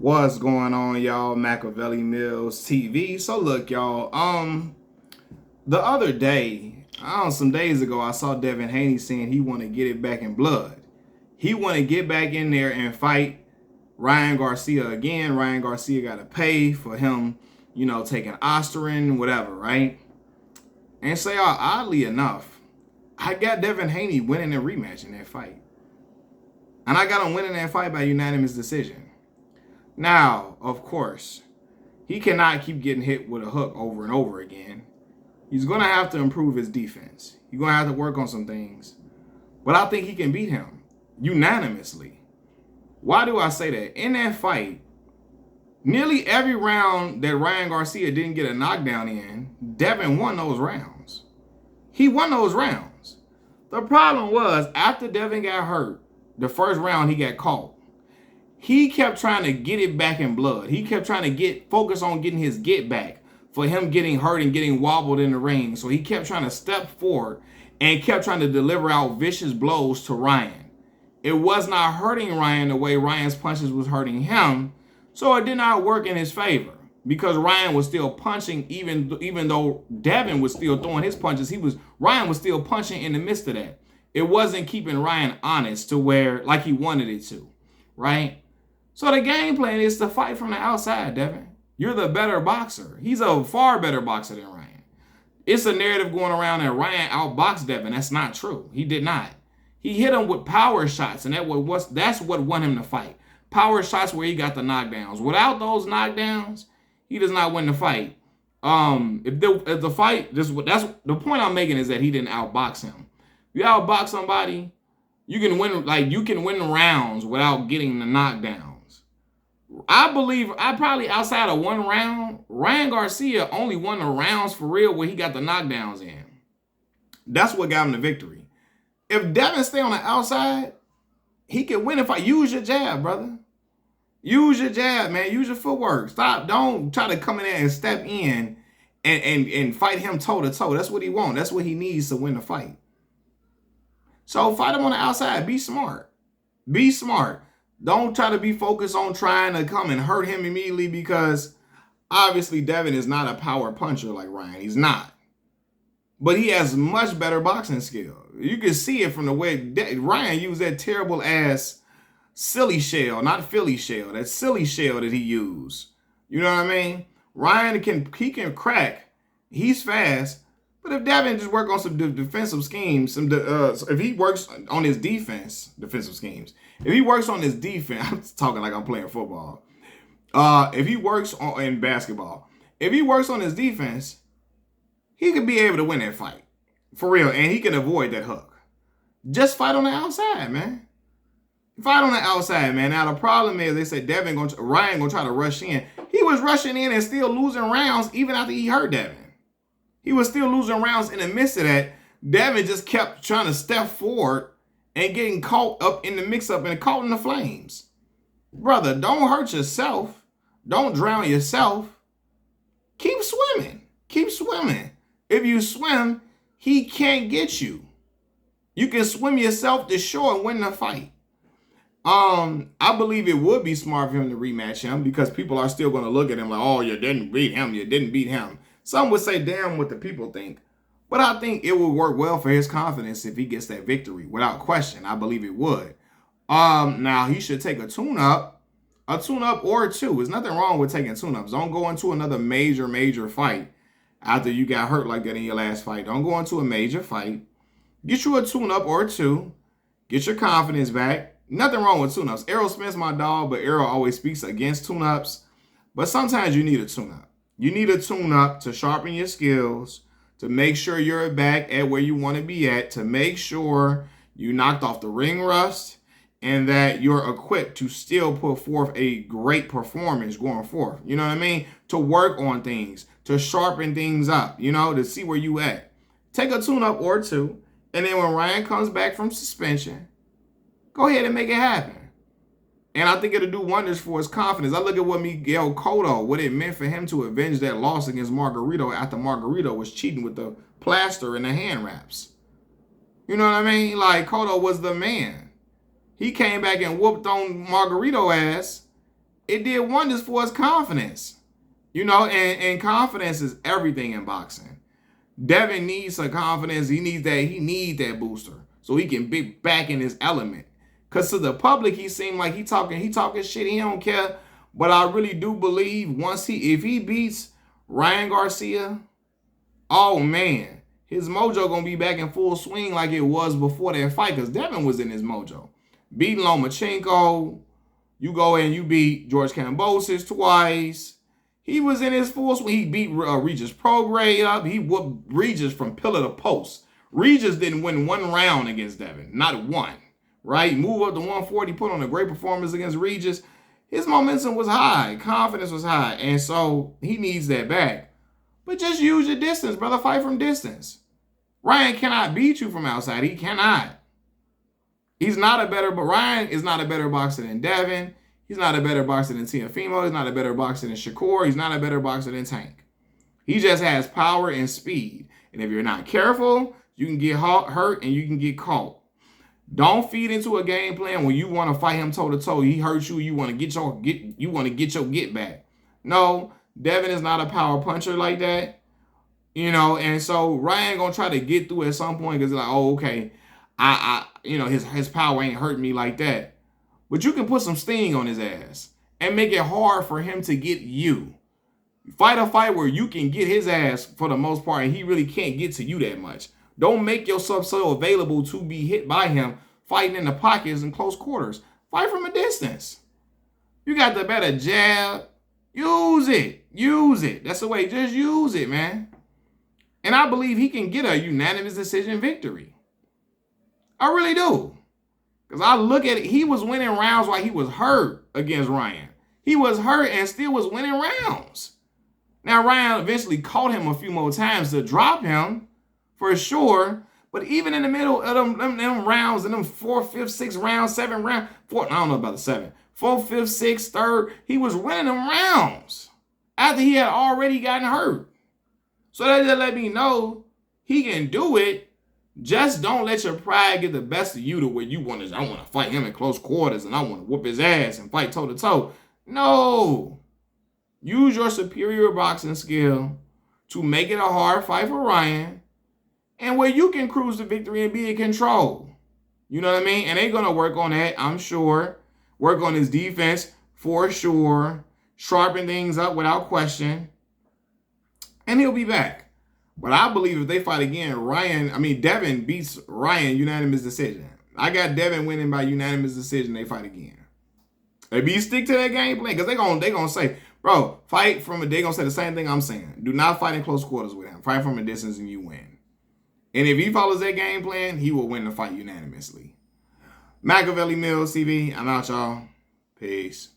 What's going on, y'all? Machiavelli Mills TV. So look, y'all. The other day, some days ago, I saw Devin Haney saying he want to get it back in blood. He want to get back in there and fight Ryan Garcia again. Ryan Garcia got to pay for him, taking Osterin, whatever, right? And say, oddly enough, I got Devin Haney winning a rematch in that fight, and I got him winning that fight by unanimous decision. Now, of course, he cannot keep getting hit with a hook over and over again. He's going to have to improve his defense. He's going to have to work on some things. But I think he can beat him unanimously. Why do I say that? In that fight, nearly every round that Ryan Garcia didn't get a knockdown in, Devin won those rounds. He won those rounds. The problem was, after Devin got hurt, the first round he got caught. He kept trying to get it back in blood. He kept trying to focus on getting his get back for him getting hurt and getting wobbled in the ring. So he kept trying to step forward and kept trying to deliver out vicious blows to Ryan. It was not hurting Ryan the way Ryan's punches was hurting him. So it did not work in his favor because Ryan was still punching even though Devin was still throwing his punches. Ryan was still punching in the midst of that. It wasn't keeping Ryan honest to where like he wanted it to, right? So the game plan is to fight from the outside, Devin. You're the better boxer. He's a far better boxer than Ryan. It's a narrative going around that Ryan outboxed Devin. That's not true. He did not. He hit him with power shots, and that's what won him the fight. Power shots where he got the knockdowns. Without those knockdowns, he does not win the fight. If the fight, that's the point I'm making is that he didn't outbox him. If you outbox somebody, you can win rounds without getting the knockdown. I believe probably outside of one round, Ryan Garcia only won the rounds for real where he got the knockdowns in. That's what got him the victory. If Devin stay on the outside, he can win if I use your jab, brother. Use your jab, man. Use your footwork. Don't try to come in there and step in and fight him toe to toe. That's what he wants. That's what he needs to win the fight. So fight him on the outside. Be smart. Be smart. Don't try to be focused on trying to come and hurt him immediately because obviously Devin is not a power puncher like Ryan. He's not. But he has much better boxing skill. You can see it from the way Ryan used that terrible ass silly shell, not Philly shell, that silly shell that he used. You know what I mean? Ryan can crack. He's fast. But if Devin just work on some defensive schemes, if he works on his defensive schemes, if he works on his defense, I'm talking like I'm playing football. If he works in basketball, if he works on his defense, he could be able to win that fight. For real. And he can avoid that hook. Just fight on the outside, man. Fight on the outside, man. Now, the problem is they said Ryan going to try to rush in. He was rushing in and still losing rounds even after he hurt Devin. He was still losing rounds in the midst of that. Devin just kept trying to step forward and getting caught up in the mix-up and caught in the flames. Brother, don't hurt yourself. Don't drown yourself. Keep swimming. Keep swimming. If you swim, he can't get you. You can swim yourself to shore and win the fight. I believe it would be smart for him to rematch him because people are still going to look at him like, oh, you didn't beat him. You didn't beat him. Some would say, damn what the people think. But I think it would work well for his confidence if he gets that victory. Without question, I believe it would. Now, he should take a tune-up or two. There's nothing wrong with taking tune-ups. Don't go into another major fight after you got hurt like that in your last fight. Don't go into a major fight. Get you a tune-up or two. Get your confidence back. Nothing wrong with tune-ups. Errol Smith's my dog, but Errol always speaks against tune-ups. But sometimes you need a tune-up. You need a tune-up to sharpen your skills, to make sure you're back at where you want to be at, to make sure you knocked off the ring rust, and that you're equipped to still put forth a great performance going forth. You know what I mean? To work on things, to sharpen things up, to see where you at. Take a tune-up or two, and then when Ryan comes back from suspension, go ahead and make it happen. And I think it'll do wonders for his confidence. I look at what Miguel Cotto, what it meant for him to avenge that loss against Margarito after Margarito was cheating with the plaster and the hand wraps. You know what I mean? Like, Cotto was the man. He came back and whooped on Margarito ass it did wonders for his confidence. You know, and confidence is everything in boxing. Devin needs some confidence. He needs that booster so he can be back in his element. Cause to the public, he seemed like he talking shit. He don't care. But I really do believe if he beats Ryan Garcia, oh man, his mojo gonna be back in full swing like it was before that fight. Cause Devin was in his mojo, beating Lomachenko. You go and you beat George Kambosos twice. He was in his full swing. He beat Regis Prograis up. He whooped Regis from pillar to post. Regis didn't win one round against Devin, not one. Right? Move up to 140, put on a great performance against Regis. His momentum was high. Confidence was high. And so he needs that back. But just use your distance, brother. Fight from distance. Ryan cannot beat you from outside. He cannot. Ryan is not a better boxer than Devin. He's not a better boxer than Teofimo. He's not a better boxer than Shakur. He's not a better boxer than Tank. He just has power and speed. And if you're not careful, you can get hurt and you can get caught. Don't feed into a game plan when you want to fight him toe to toe. He hurts you. You want to get your get back. No, Devin is not a power puncher like that. You know, and so Ryan gonna try to get through at some point because like, oh, okay, his power ain't hurting me like that. But you can put some sting on his ass and make it hard for him to get you. Fight a fight where you can get his ass for the most part and he really can't get to you that much. Don't make yourself so available to be hit by him fighting in the pockets and close quarters. Fight from a distance. You got the better jab. Use it. Use it. That's the way. Just use it, man. And I believe he can get a unanimous decision victory. I really do. Because I look at it, he was winning rounds while he was hurt against Ryan. He was hurt and still was winning rounds. Now, Ryan eventually caught him a few more times to drop him, for sure. But even in the middle of them rounds, in them 4th, 5th, 6th rounds, 7th round, I don't know about the 7th, 4th, 5th, 6th, 3rd, he was winning them rounds after he had already gotten hurt. So that just let me know he can do it. Just don't let your pride get the best of you to where I want to fight him in close quarters and I want to whoop his ass and fight toe to toe. No. Use your superior boxing skill to make it a hard fight for Ryan and where you can cruise to victory and be in control. You know what I mean? And they're going to work on that, I'm sure. Work on his defense for sure. Sharpen things up without question. And he'll be back. But I believe if they fight again, Devin beats Ryan unanimous decision. I got Devin winning by unanimous decision. They fight again. Maybe stick to that game plan because they gonna say, bro, fight from a. They gonna say the same thing I'm saying. Do not fight in close quarters with him. Fight from a distance and you win. And if he follows that game plan, he will win the fight unanimously. Machiavelli Mills TV. I'm out, y'all. Peace.